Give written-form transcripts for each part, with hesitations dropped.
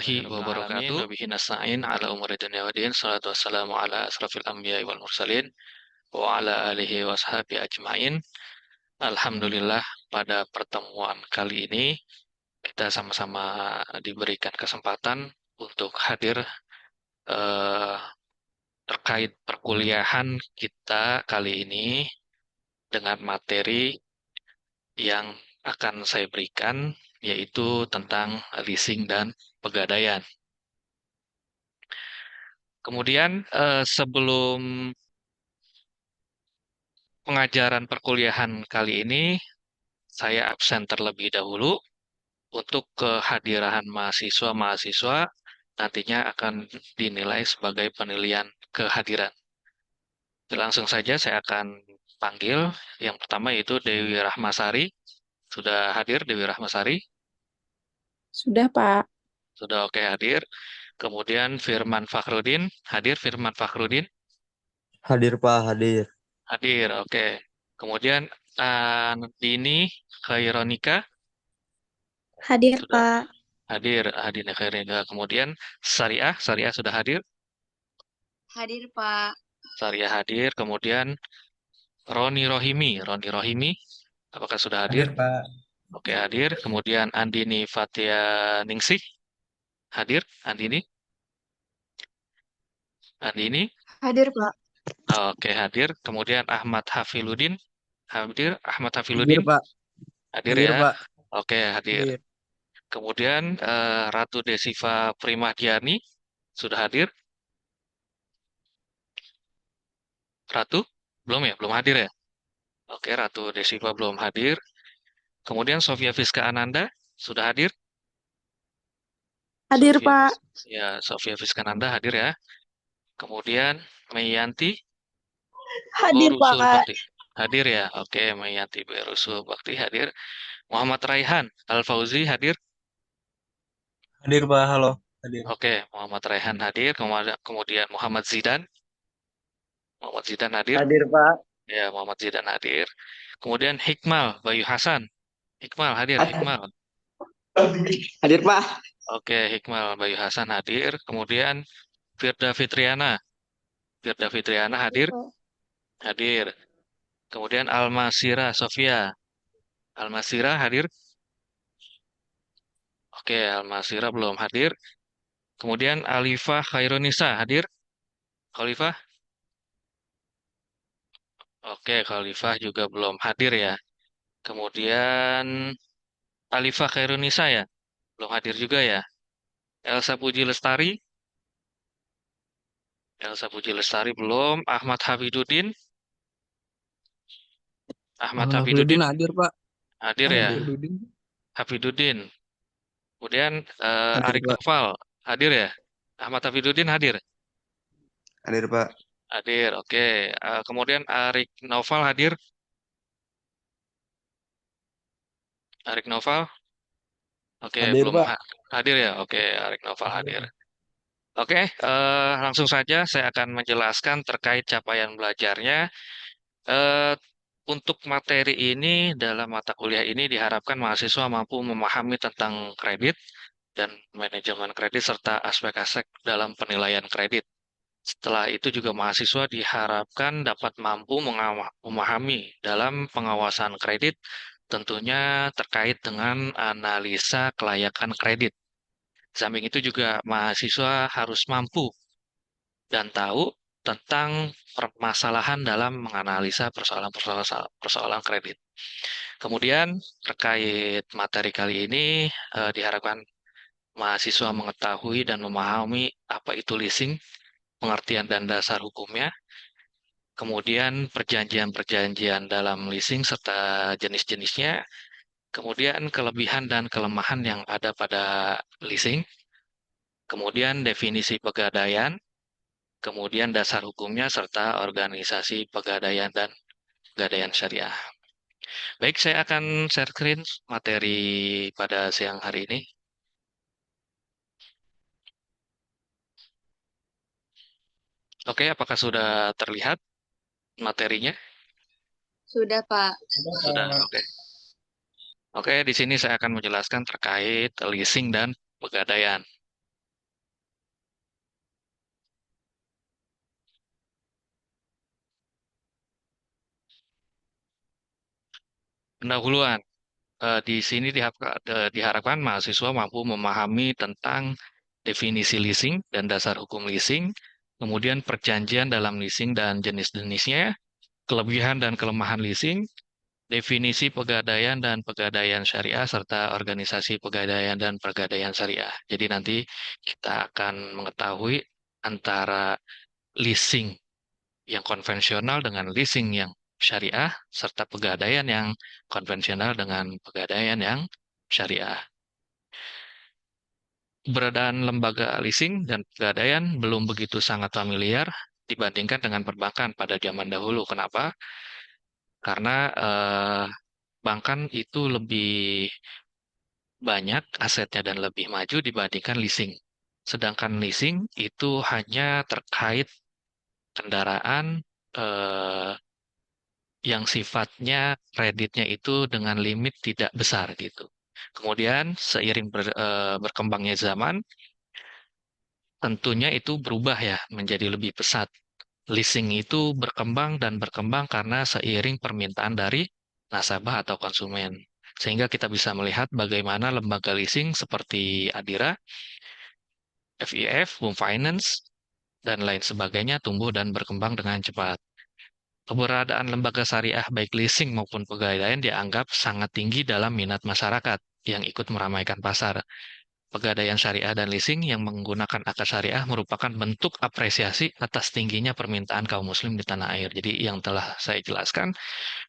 warahmatullahi wabarakatuh. Wabihi nasta'in ala umuri dunya waddin. Salatu wassalamu ala asrafil anbiya'i wal mursalin wa ala alihi wa sahbihi ajmain. Alhamdulillah, pada pertemuan kali ini kita sama-sama diberikan kesempatan untuk hadir eh, terkait perkuliahan kita kali ini dengan materi yang akan saya berikan, yaitu tentang leasing dan pegadaian. Kemudian sebelum pengajaran perkuliahan kali ini, saya absen terlebih dahulu untuk kehadiran mahasiswa-mahasiswa nantinya akan dinilai sebagai penilaian kehadiran. Langsung saja saya akan panggil yang pertama yaitu Dewi Rahmasari. Sudah hadir Dewi Rahmasari? Sudah, Pak. Sudah oke hadir. Kemudian Firman Fakhrudin, hadir Firman Fakhrudin? Hadir Pak, hadir. Hadir, oke. Kemudian Dini Khaironika? Hadir, Sudah Pak. hadir, Dini Khaironika. Kemudian Syariah sudah hadir? Hadir, Pak. Syariah hadir. Kemudian Roni Rohimi, apakah sudah hadir? Hadir Pak. Oke, hadir. Kemudian Andini Fatia Ningsih, hadir, Andini? Hadir, Pak. Oke, hadir. Kemudian Ahmad Hafiluddin, hadir, Ahmad Hadir Hafiluddin? Pak. Hadir Hadir ya? Pak. Oke, hadir. Hadir. Kemudian Ratu Desiva Primahdiani, sudah hadir? Ratu? Belum ya? Belum hadir ya? Oke, Ratu Desiva belum hadir. Kemudian Sofia Fiska Ananda, sudah hadir? Hadir, Sofia Pak. Ya, Sofia Fiskananda hadir ya. Kemudian Meyanti Hadir, Rusul Pak. Bakti. Hadir ya. Oke, Meyanti Rusul Bakti hadir. Muhammad Raihan Al-Fauzi hadir. Hadir Pak, halo. Hadir. Oke, Muhammad Raihan hadir. Kemudian Muhammad Zidan. Muhammad Zidan hadir. Hadir Pak. Ya, Muhammad Zidan hadir. Kemudian Hikmal Bayu Hasan. Hikmal hadir, Hikmal. Hadir Pak. Oke, Hikmal Bayu Hasan hadir. Kemudian Firda Fitriana. Firda Fitriana hadir. Hadir. Kemudian Almasira Sofia. Almasira hadir. Oke, Almasira belum hadir. Kemudian Alifah Khairunisa hadir. Khalifah? Oke, Khalifah juga belum hadir ya. Kemudian Alifah Khairunisa ya. Belum hadir juga ya. Elsa Puji Lestari. Elsa Puji Lestari belum. Ahmad Hafiduddin. Ahmad Hafiduddin hadir Pak. hadir ya. Hafiduddin. Kemudian Arik Pak. Noval hadir ya. Ahmad Hafiduddin hadir. Hadir Pak. Hadir, oke. Kemudian Arik Noval hadir. Arik Noval. Oke, Hadir, belum Pak. hadir ya. Oke, Arik Noval hadir. Oke, langsung saja saya akan menjelaskan terkait capaian belajarnya. Eh, untuk materi ini dalam mata kuliah ini diharapkan mahasiswa mampu memahami tentang kredit dan manajemen kredit serta aspek-aspek dalam penilaian kredit. Setelah itu juga mahasiswa diharapkan dapat mampu memahami dalam pengawasan kredit, tentunya terkait dengan analisa kelayakan kredit. Samping itu juga mahasiswa harus mampu dan tahu tentang permasalahan dalam menganalisa persoalan kredit. Kemudian terkait materi kali ini diharapkan mahasiswa mengetahui dan memahami apa itu leasing, pengertian dan dasar hukumnya, kemudian perjanjian-perjanjian dalam leasing serta jenis-jenisnya, kemudian kelebihan dan kelemahan yang ada pada leasing, kemudian definisi pegadaian, kemudian dasar hukumnya serta organisasi pegadaian dan pegadaian syariah. Baik, saya akan share screen materi pada siang hari ini. Oke, apakah sudah terlihat materinya? Sudah, Pak. Sudah, oke. Oke, di sini saya akan menjelaskan terkait leasing dan pegadaian. Pendahuluan. Di sini diharapkan mahasiswa mampu memahami tentang definisi leasing dan dasar hukum leasing, kemudian perjanjian dalam leasing dan jenis-jenisnya, kelebihan dan kelemahan leasing, definisi pegadaian dan pegadaian syariah, serta organisasi pegadaian dan pegadaian syariah. Jadi nanti kita akan mengetahui antara leasing yang konvensional dengan leasing yang syariah, serta pegadaian yang konvensional dengan pegadaian yang syariah. Keberadaan lembaga leasing dan pegadaian belum begitu sangat familiar dibandingkan dengan perbankan pada zaman dahulu. Kenapa? Karena perbankan itu lebih banyak asetnya dan lebih maju dibandingkan leasing. Sedangkan leasing itu hanya terkait kendaraan eh, yang sifatnya kreditnya itu dengan limit tidak besar gitu. Kemudian seiring berkembangnya zaman, tentunya itu berubah ya menjadi lebih pesat. Leasing itu berkembang dan berkembang karena seiring permintaan dari nasabah atau konsumen. Sehingga kita bisa melihat bagaimana lembaga leasing seperti Adira, FIF, Boom Finance, dan lain sebagainya tumbuh dan berkembang dengan cepat. Keberadaan lembaga syariah baik leasing maupun pegadaian dianggap sangat tinggi dalam minat masyarakat yang ikut meramaikan pasar. Pegadaian syariah dan leasing yang menggunakan akad syariah merupakan bentuk apresiasi atas tingginya permintaan kaum muslim di tanah air. Jadi yang telah saya jelaskan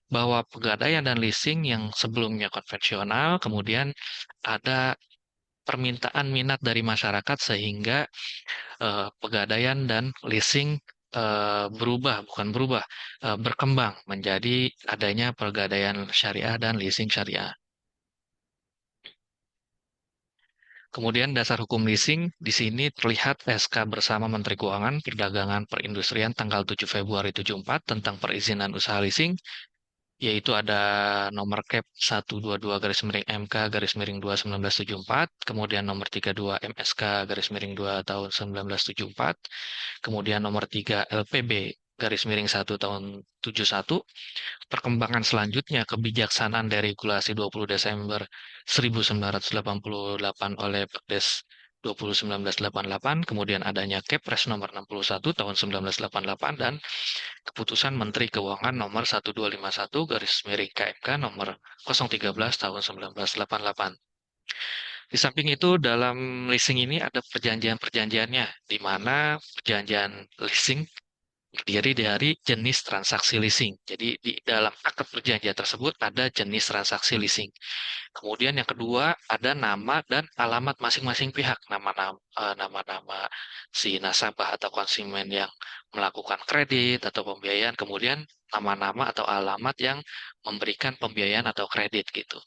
bahwa pegadaian dan leasing yang sebelumnya konvensional, kemudian ada permintaan minat dari masyarakat sehingga pegadaian dan leasing berkembang menjadi adanya pegadaian syariah dan leasing syariah. Kemudian dasar hukum leasing di sini terlihat SK bersama Menteri Keuangan, Perdagangan, Perindustrian tanggal 7 Februari 74 tentang perizinan usaha leasing, yaitu ada nomor Cap 122 garis miring MK garis miring 2 1974, kemudian nomor 32 MSK garis miring 2 tahun 1974, kemudian nomor 3 LPB garis miring 1 tahun 71. Perkembangan selanjutnya kebijaksanaan deregulasi 20 Desember 1988 oleh Perdes 20 1988, kemudian adanya Kepres nomor 61 tahun 1988 dan Keputusan Menteri Keuangan nomor 1251 garis miring KMK nomor 013 tahun 1988. Di samping itu dalam leasing ini ada perjanjian-perjanjiannya, di mana perjanjian leasing terdiri dari jenis transaksi leasing. Jadi di dalam akad perjanjian tersebut ada jenis transaksi leasing. Kemudian yang kedua ada nama dan alamat masing-masing pihak, nama-nama si nasabah atau konsumen yang melakukan kredit atau pembiayaan, kemudian nama-nama atau alamat yang memberikan pembiayaan atau kredit gitu.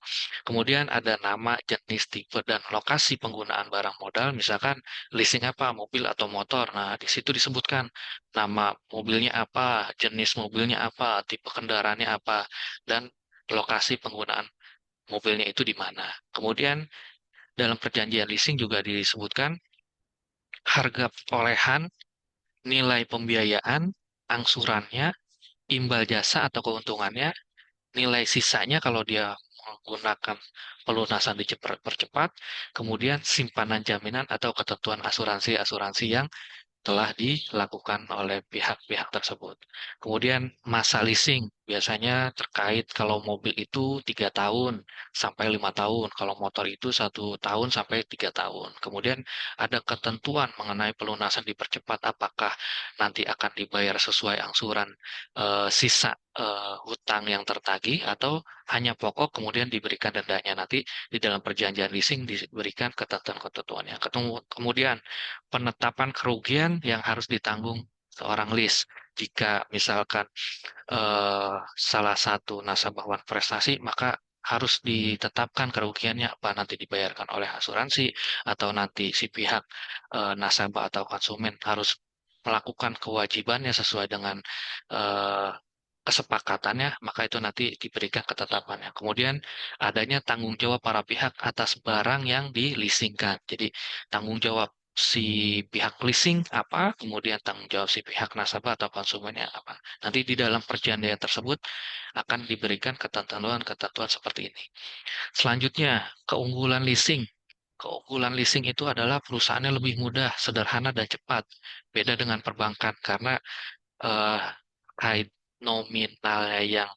Kemudian ada nama, jenis, tipe, dan lokasi penggunaan barang modal, misalkan leasing apa, mobil atau motor. Nah, di situ disebutkan nama mobilnya apa, jenis mobilnya apa, tipe kendaraannya apa, dan lokasi penggunaan mobilnya itu di mana. Kemudian dalam perjanjian leasing juga disebutkan harga perolehan, nilai pembiayaan, angsurannya, imbal jasa atau keuntungannya, nilai sisanya kalau dia menggunakan pelunasan dipercepat, kemudian simpanan jaminan atau ketentuan asuransi-asuransi yang telah dilakukan oleh pihak-pihak tersebut. Kemudian masa leasing biasanya terkait kalau mobil itu 3 tahun sampai 5 tahun, kalau motor itu 1 tahun sampai 3 tahun. Kemudian ada ketentuan mengenai pelunasan dipercepat, apakah nanti akan dibayar sesuai angsuran sisa hutang yang tertagih atau hanya pokok kemudian diberikan dendanya. Nanti di dalam perjanjian leasing diberikan ketentuan-ketentuannya. Kemudian penetapan kerugian yang harus ditanggung seorang lease. Jika misalkan salah satu nasabah One Prestasi, maka harus ditetapkan kerugiannya apa nanti dibayarkan oleh asuransi atau nanti si pihak nasabah atau konsumen harus melakukan kewajibannya sesuai dengan eh, kesepakatannya, maka itu nanti diberikan ketetapannya. Kemudian adanya tanggung jawab para pihak atas barang yang dileasingkan. Jadi tanggung jawab si pihak leasing apa, kemudian tanggung jawab si pihak nasabah atau konsumennya apa. Nanti di dalam perjanjian tersebut akan diberikan ketentuan-ketentuan seperti ini. Selanjutnya, keunggulan leasing. Keunggulan leasing itu adalah perusahaannya lebih mudah, sederhana, dan cepat. Beda dengan perbankan karena eh, kait nominalnya yang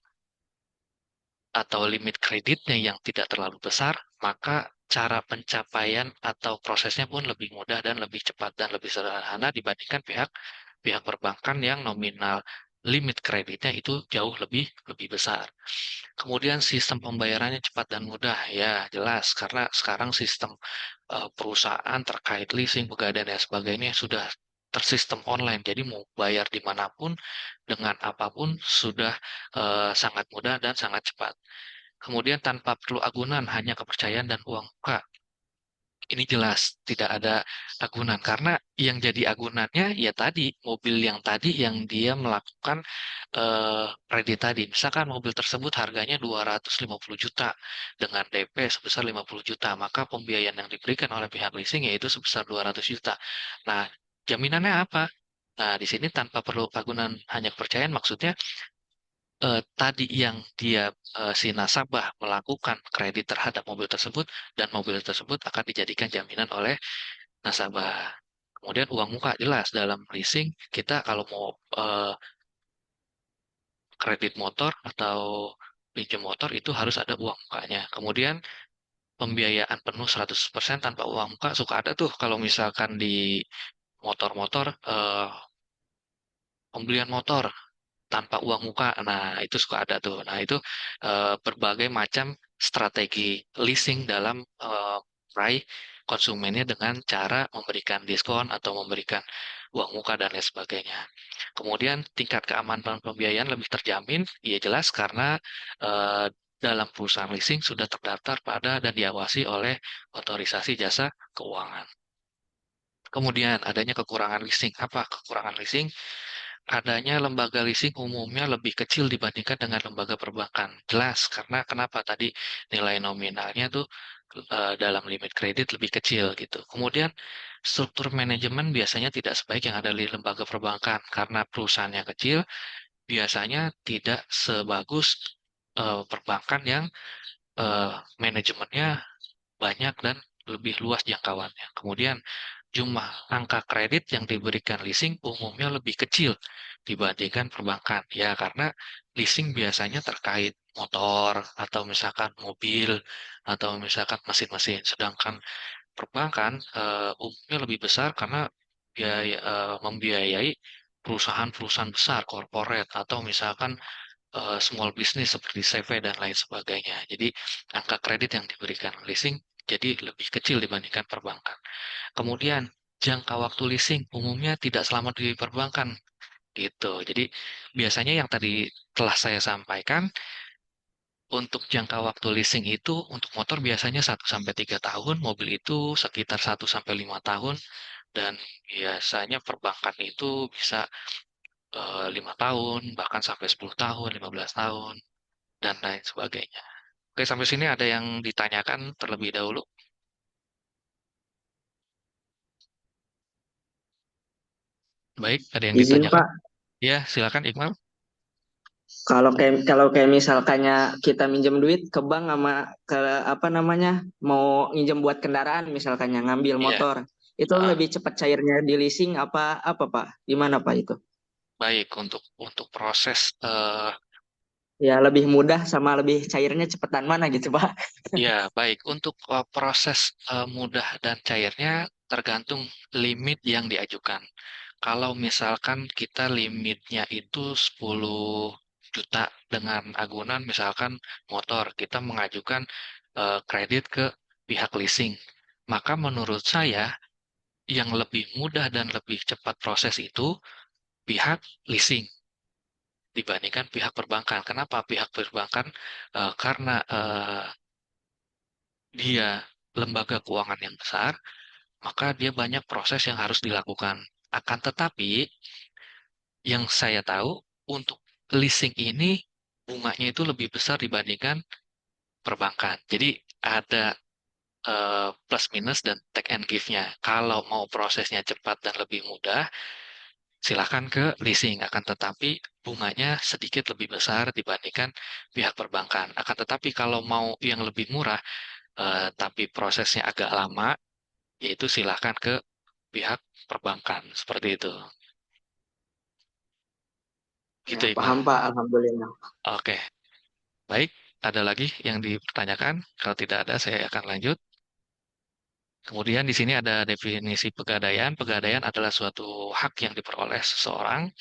atau limit kreditnya yang tidak terlalu besar, maka cara pencapaian atau prosesnya pun lebih mudah dan lebih cepat dan lebih sederhana dibandingkan pihak pihak perbankan yang nominal limit kreditnya itu jauh lebih lebih besar. Kemudian sistem pembayarannya cepat dan mudah, ya jelas karena sekarang sistem perusahaan terkait leasing, pegadaian dan sebagainya sudah tersistem online. Jadi mau bayar dimanapun dengan apapun sudah sangat mudah dan sangat cepat. Kemudian tanpa perlu agunan, hanya kepercayaan dan uang muka. Ini jelas tidak ada agunan karena yang jadi agunannya ya tadi mobil yang tadi yang dia melakukan kredit tadi. Misalkan mobil tersebut harganya 250 juta dengan DP sebesar 50 juta, maka pembiayaan yang diberikan oleh pihak leasing yaitu sebesar 200 juta. Nah, jaminannya apa? Nah, di sini tanpa perlu agunan hanya kepercayaan maksudnya tadi yang dia si nasabah melakukan kredit terhadap mobil tersebut dan mobil tersebut akan dijadikan jaminan oleh nasabah. Kemudian uang muka jelas dalam leasing kita kalau mau kredit motor atau pinjam motor itu harus ada uang mukanya. Kemudian pembiayaan penuh 100% tanpa uang muka suka ada tuh kalau misalkan di motor-motor pembelian motor tanpa uang muka. Nah, itu suka ada tuh. Nah, itu berbagai macam strategi leasing dalam meraih konsumennya dengan cara memberikan diskon atau memberikan uang muka dan lain sebagainya. Kemudian tingkat keamanan pembiayaan lebih terjamin, ya jelas karena eh, dalam perusahaan leasing sudah terdaftar pada dan diawasi oleh otorisasi jasa keuangan. Kemudian adanya kekurangan leasing. Apa kekurangan leasing? Adanya lembaga leasing umumnya lebih kecil dibandingkan dengan lembaga perbankan. Jelas, karena kenapa tadi nilai nominalnya tuh dalam limit kredit lebih kecil gitu. Kemudian struktur manajemen biasanya tidak sebaik yang ada di lembaga perbankan karena perusahaannya kecil, biasanya tidak sebagus perbankan yang manajemennya banyak dan lebih luas jangkauannya. Kemudian jumlah angka kredit yang diberikan leasing umumnya lebih kecil dibandingkan perbankan. Ya, karena leasing biasanya terkait motor atau misalkan mobil atau misalkan mesin-mesin. Sedangkan perbankan umumnya lebih besar karena biaya, membiayai perusahaan-perusahaan besar, corporate atau misalkan small business seperti CV dan lain sebagainya. Jadi angka kredit yang diberikan leasing jadi lebih kecil dibandingkan perbankan. Kemudian jangka waktu leasing umumnya tidak selama di perbankan gitu. Jadi biasanya yang tadi telah saya sampaikan untuk jangka waktu leasing itu untuk motor biasanya 1 sampai 3 tahun, mobil itu sekitar 1 sampai 5 tahun dan biasanya perbankan itu bisa 5 tahun, bahkan sampai 10 tahun, 15 tahun dan lain sebagainya. Oke, sampai sini ada yang ditanyakan terlebih dahulu? Baik, ada yang Izin ditanyakan? Pak, Ya, silakan Iqbal. kalau kayak misalkannya kita minjem duit ke bank sama ke apa namanya mau minjem buat kendaraan misalkannya ngambil Iya. motor, itu Ah, lebih cepat cairnya di leasing apa apa Pak? Gimana Pak itu? baik, untuk proses Ya lebih mudah sama lebih cairnya cepetan mana gitu Pak? ya baik untuk proses mudah dan cairnya tergantung limit yang diajukan. Kalau misalkan kita limitnya itu 10 juta dengan agunan misalkan motor, kita mengajukan kredit ke pihak leasing. Maka menurut saya yang lebih mudah dan lebih cepat proses itu pihak leasing dibandingkan pihak perbankan. Kenapa pihak perbankan? Karena dia lembaga keuangan yang besar, maka dia banyak proses yang harus dilakukan. Akan tetapi, yang saya tahu untuk leasing ini bunganya itu lebih besar dibandingkan perbankan. Jadi ada plus minus dan take and give-nya. Kalau mau prosesnya cepat dan lebih mudah, silakan ke leasing. Akan tetapi bunganya sedikit lebih besar dibandingkan pihak perbankan. Akan tetapi kalau mau yang lebih murah, tapi prosesnya agak lama, yaitu silakan ke pihak perbankan. Seperti itu. Gitu, Ya, Iqbal. paham Pak, alhamdulillah. Oke, baik. Ada lagi yang dipertanyakan? Kalau tidak ada, saya akan lanjut. Kemudian di sini ada definisi pegadaian. Pegadaian adalah suatu hak yang diperoleh seseorang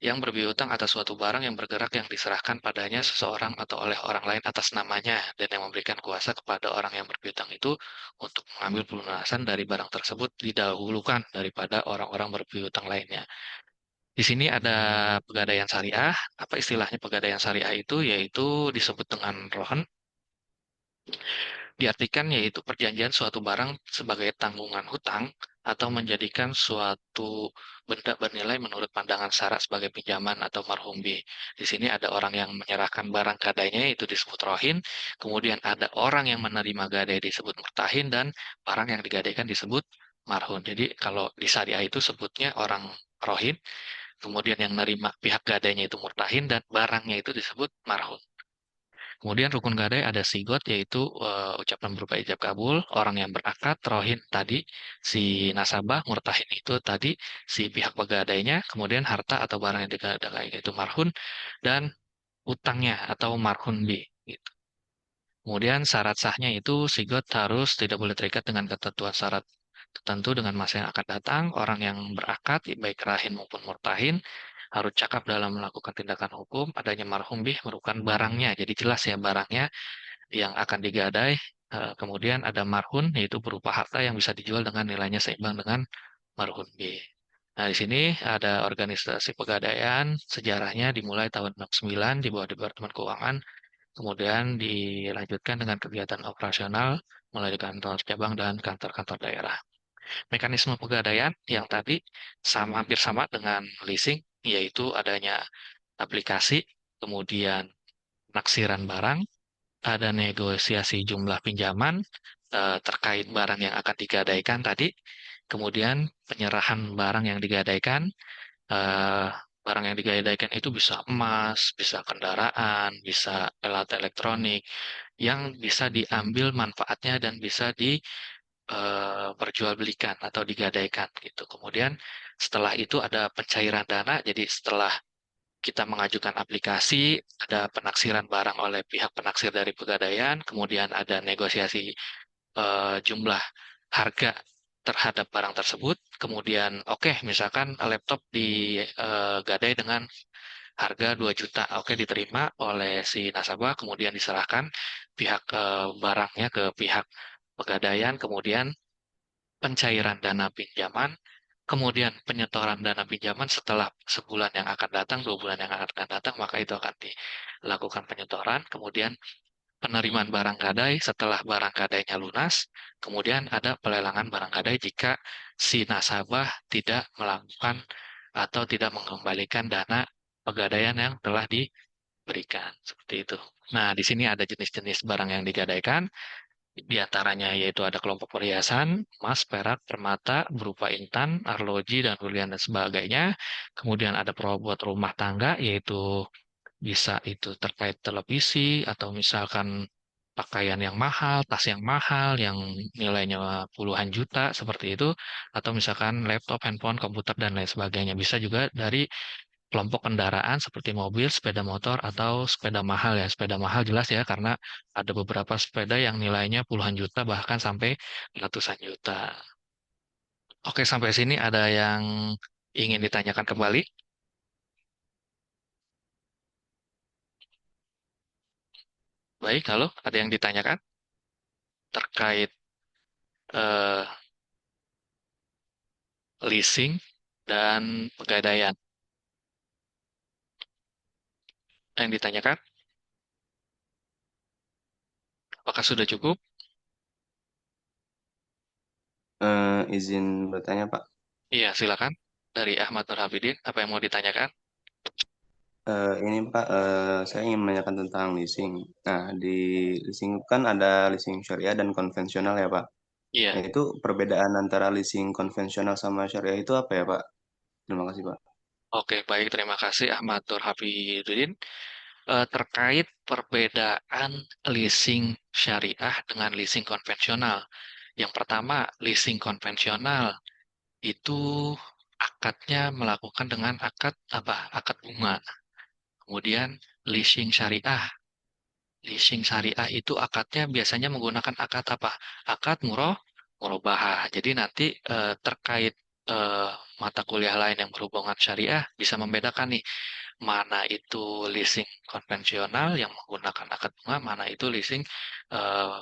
yang berpiutang atas suatu barang yang bergerak yang diserahkan padanya seseorang atau oleh orang lain atas namanya dan yang memberikan kuasa kepada orang yang berpiutang itu untuk mengambil pelunasan dari barang tersebut didahulukan daripada orang-orang berpiutang lainnya. Di sini ada pegadaian syariah. Apa istilahnya pegadaian syariah itu? Yaitu disebut dengan rohan. Diartikan yaitu perjanjian suatu barang sebagai tanggungan hutang atau menjadikan suatu benda bernilai menurut pandangan syarak sebagai pinjaman atau marhumbi. Di sini ada orang yang menyerahkan barang gadainya itu disebut rohin, kemudian ada orang yang menerima gadai disebut murtahin dan barang yang digadaikan disebut marhun. Jadi kalau di syariah itu sebutnya orang rohin, kemudian yang menerima pihak gadainya itu murtahin dan barangnya itu disebut marhun. Kemudian rukun gadai ada sigot yaitu ucapan berupa ijab kabul, orang yang berakad, rohin tadi, si nasabah, murtahin itu tadi, si pihak pegadainya, kemudian harta atau barang yang digadai yaitu marhun, dan utangnya atau marhun B. Gitu. Kemudian syarat sahnya itu sigot harus tidak boleh terikat dengan ketentuan syarat tertentu dengan masa yang akan datang. Orang yang berakad, baik rahin maupun murtahin, harus cakap dalam melakukan tindakan hukum. Adanya marhum bih merupakan barangnya. Jadi jelas ya barangnya yang akan digadai. Kemudian ada marhun, yaitu berupa harta yang bisa dijual dengan nilainya seimbang dengan marhun B. Nah, di sini ada organisasi pegadaian, sejarahnya dimulai tahun 69 di bawah Departemen Keuangan, kemudian dilanjutkan dengan kegiatan operasional mulai di kantor cabang dan kantor-kantor daerah. Mekanisme pegadaian yang tadi hampir sama dengan leasing, yaitu adanya aplikasi, kemudian penaksiran barang, ada negosiasi jumlah pinjaman terkait barang yang akan digadaikan tadi, kemudian penyerahan barang yang digadaikan, eh, barang yang digadaikan itu bisa emas, bisa kendaraan, bisa alat elektronik, yang bisa diambil manfaatnya dan bisa diperjualbelikan atau digadaikan gitu. Kemudian setelah itu ada pencairan dana, jadi setelah kita mengajukan aplikasi, ada penaksiran barang oleh pihak penaksir dari pegadaian, kemudian ada negosiasi jumlah harga terhadap barang tersebut, kemudian oke, misalkan laptop digadai dengan harga 2 juta, oke diterima oleh si nasabah, kemudian diserahkan pihak barangnya ke pihak pegadaian, kemudian pencairan dana pinjaman, kemudian penyetoran dana pinjaman setelah sebulan yang akan datang, 2 bulan yang akan datang, maka itu akan dilakukan penyetoran, kemudian penerimaan barang gadai setelah barang gadainya lunas, kemudian ada pelelangan barang gadai jika si nasabah tidak melakukan atau tidak mengembalikan dana pegadaian yang telah diberikan. Seperti itu. Nah, di sini ada jenis-jenis barang yang digadaikan. Di antaranya yaitu ada kelompok perhiasan, emas, perak, permata, berupa intan, arloji, dan berlian dan sebagainya. Kemudian ada perabot rumah tangga, yaitu bisa itu terkait televisi, atau misalkan pakaian yang mahal, tas yang mahal, yang nilainya puluhan juta, seperti itu. Atau misalkan laptop, handphone, komputer, dan lain sebagainya. Bisa juga dari kelompok kendaraan seperti mobil, sepeda motor, atau sepeda mahal ya. Sepeda mahal jelas ya, karena ada beberapa sepeda yang nilainya puluhan juta, bahkan sampai ratusan juta. Oke, sampai sini ada yang ingin ditanyakan kembali? Baik, halo, ada yang ditanyakan terkait eh, leasing dan pegadaian? Yang ditanyakan, apakah sudah cukup? Izin bertanya, Pak. Iya, silakan. Dari Ahmad Nur Hafidin, apa yang mau ditanyakan? Ini Pak, saya ingin menanyakan tentang leasing. Nah, di leasing kan ada leasing syariah dan konvensional ya Pak. Iya. Nah, itu perbedaan antara leasing konvensional sama syariah itu apa ya Pak? Terima kasih Pak. Oke, baik. Terima kasih Ahmad Nur Hafidudin. Terkait perbedaan leasing syariah dengan leasing konvensional. Yang pertama, leasing konvensional itu akadnya melakukan dengan akad apa? Akad bunga. Kemudian leasing syariah. Leasing syariah itu akadnya biasanya menggunakan akad apa? Akad murabahah. Jadi nanti terkait eh, mata kuliah lain yang berhubungan syariah bisa membedakan nih mana itu leasing konvensional yang menggunakan akad bunga, mana itu leasing eh,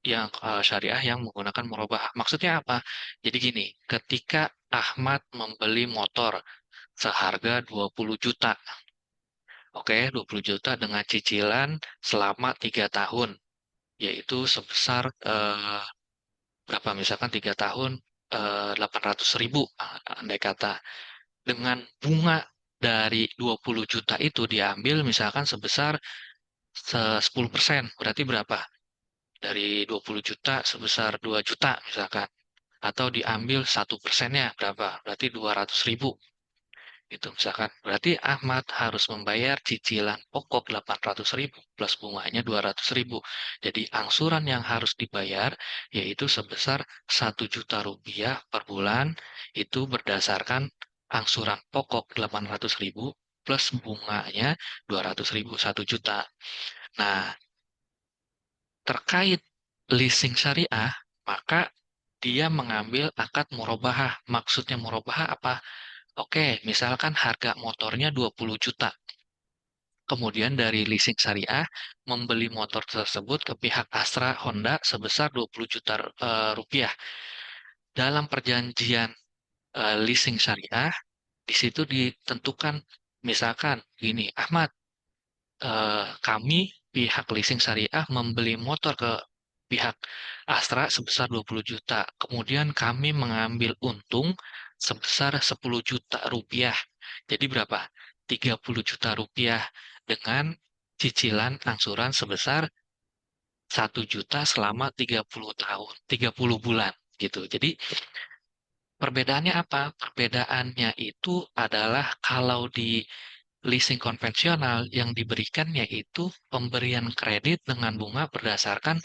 yang syariah yang menggunakan murabahah. Maksudnya apa? Jadi gini, ketika Ahmad membeli motor seharga 20 juta, oke, 20 juta dengan cicilan selama 3 tahun, yaitu sebesar berapa misalkan 3 tahun 800.000 andai kata. Dengan bunga dari 20 juta itu diambil misalkan sebesar 10%, berarti berapa? Dari 20 juta sebesar 2 juta misalkan. Atau diambil 1%-nya berapa? Berarti 200.000. Itu misalkan. Berarti Ahmad harus membayar cicilan pokok 800.000 plus bunganya 200.000. Jadi angsuran yang harus dibayar yaitu sebesar 1 juta rupiah per bulan, itu berdasarkan angsuran pokok 800.000 plus bunganya 200.000, 1 juta. Nah, terkait leasing syariah, maka dia mengambil akad murabahah. Maksudnya murabahah apa? Oke, misalkan harga motornya 20 juta. Kemudian dari leasing syariah membeli motor tersebut ke pihak Astra Honda sebesar 20 juta rupiah. Dalam perjanjian leasing syariah, di situ ditentukan misalkan gini, Ahmad, kami pihak leasing syariah membeli motor ke pihak Astra sebesar 20 juta. Kemudian kami mengambil untung sebesar 10 juta rupiah. Jadi berapa? 30 juta rupiah dengan cicilan angsuran sebesar 1 juta selama 30 tahun, 30 bulan gitu. Jadi perbedaannya apa? Perbedaannya itu adalah kalau di leasing konvensional yang diberikan yaitu pemberian kredit dengan bunga berdasarkan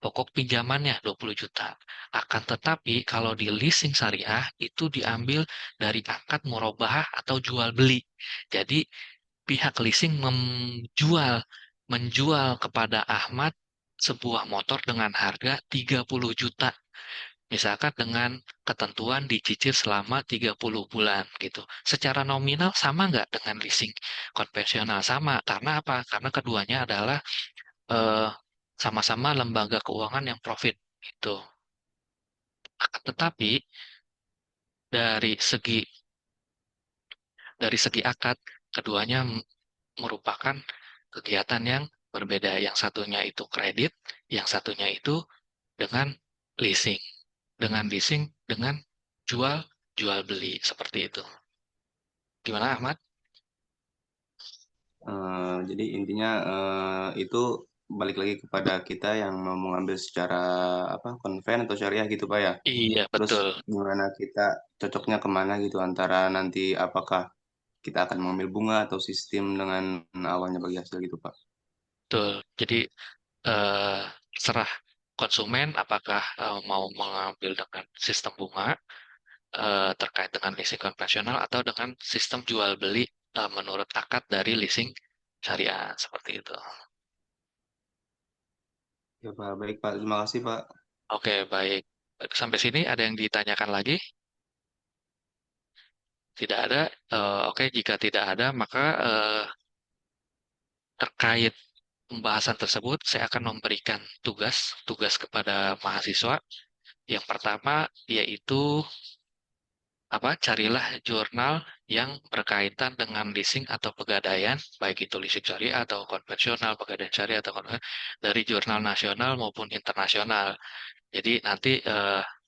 pokok pinjamannya 20 juta. Akan tetapi kalau di leasing syariah itu diambil dari akad murabahah atau jual beli. Jadi pihak leasing menjual kepada Ahmad sebuah motor dengan harga 30 juta. Misalkan dengan ketentuan dicicil selama 30 bulan gitu. Secara nominal sama nggak dengan leasing konvensional? Sama. Karena apa? Karena keduanya adalah eh, sama-sama lembaga keuangan yang profit gitu. Tetapi dari segi akad keduanya merupakan kegiatan yang berbeda. Yang satunya itu kredit, yang satunya itu dengan leasing. Dengan leasing dengan jual beli seperti itu. Gimana Ahmad? Jadi intinya itu balik lagi kepada kita yang mau mengambil secara apa konven atau syariah gitu Pak ya. Iya, Terus betul. gimana kita cocoknya kemana gitu antara nanti apakah kita akan mengambil bunga atau sistem dengan awalnya bagi hasil gitu Pak. Betul. Jadi eh, serah konsumen apakah mau mengambil dengan sistem bunga terkait dengan leasing konvensional atau dengan sistem jual beli menurut akad dari leasing syariah seperti itu. Ya Pak, baik Pak. Terima kasih Pak. Oke, baik. Sampai sini ada yang ditanyakan lagi? Tidak ada. Oke, jika tidak ada, maka terkait pembahasan tersebut saya akan memberikan tugas kepada mahasiswa. Yang pertama yaitu carilah jurnal yang berkaitan dengan leasing atau pegadaian, baik itu leasing syariah atau konvensional, pegadaian syariah atau dari jurnal nasional maupun internasional. Jadi nanti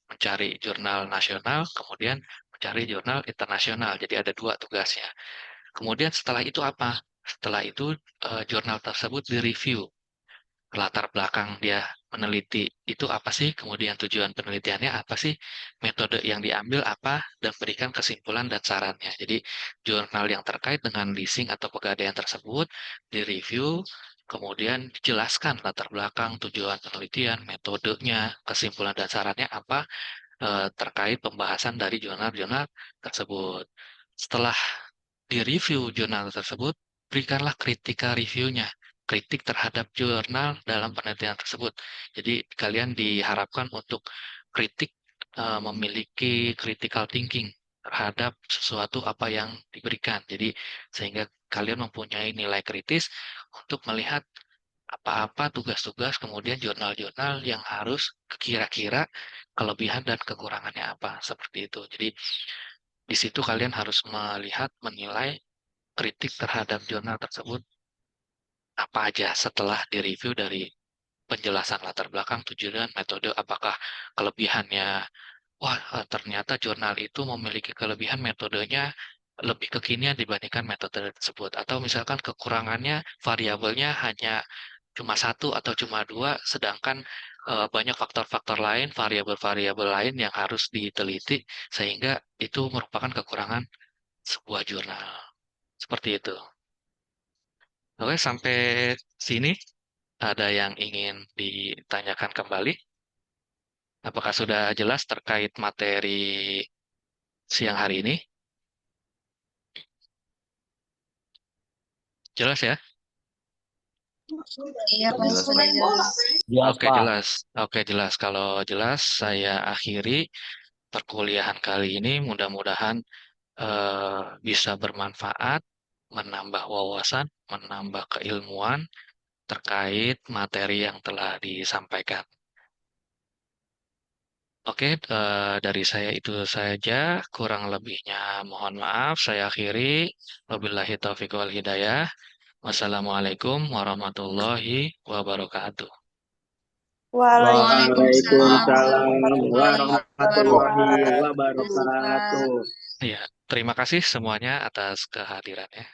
mencari jurnal nasional, kemudian mencari jurnal internasional. Jadi ada 2 tugasnya. Kemudian setelah itu apa? Setelah itu jurnal tersebut direview. Latar belakang dia meneliti itu apa sih, kemudian tujuan penelitiannya apa sih, metode yang diambil apa, dan berikan kesimpulan dan sarannya. Jadi jurnal yang terkait dengan leasing atau pegadaian tersebut direview, kemudian dijelaskan latar belakang, tujuan penelitian, metodenya, kesimpulan dan sarannya apa, terkait pembahasan dari jurnal-jurnal tersebut. Setelah direview jurnal tersebut, berikanlah kritika reviewnya, kritik terhadap jurnal dalam penelitian tersebut. Jadi kalian diharapkan untuk kritik memiliki critical thinking terhadap sesuatu apa yang diberikan. Jadi sehingga kalian mempunyai nilai kritis untuk melihat apa-apa tugas-tugas, kemudian jurnal-jurnal yang harus kira-kira kelebihan dan kekurangannya apa, seperti itu. Jadi di situ kalian harus melihat, menilai, kritik terhadap jurnal tersebut apa aja setelah direview dari penjelasan latar belakang, tujuan, metode, apakah kelebihannya, wah ternyata jurnal itu memiliki kelebihan metodenya lebih kekinian dibandingkan metode tersebut. Atau misalkan kekurangannya, variabelnya hanya cuma satu atau cuma dua, sedangkan banyak faktor-faktor lain, variabel-variabel lain yang harus diteliti, sehingga itu merupakan kekurangan sebuah jurnal. Seperti itu. Oke, sampai sini ada yang ingin ditanyakan kembali? Apakah sudah jelas terkait materi siang hari ini? Jelas ya? Iya, Pak, Jelas, sudah Pak. jelas. Jelas, Oke, Pak. jelas. Oke, jelas. Kalau jelas, saya akhiri perkuliahan kali ini. Mudah-mudahan bisa bermanfaat, menambah wawasan, menambah keilmuan terkait materi yang telah disampaikan. Oke, dari saya itu saja. Kurang lebihnya mohon maaf. Saya akhiri. Wabillahi taufiq wal hidayah. Wassalamualaikum warahmatullahi wabarakatuh. Waalaikumsalam warahmatullahi warahmatullahi wabarakatuh. wabarakatuh. Ya, terima kasih semuanya atas kehadirannya.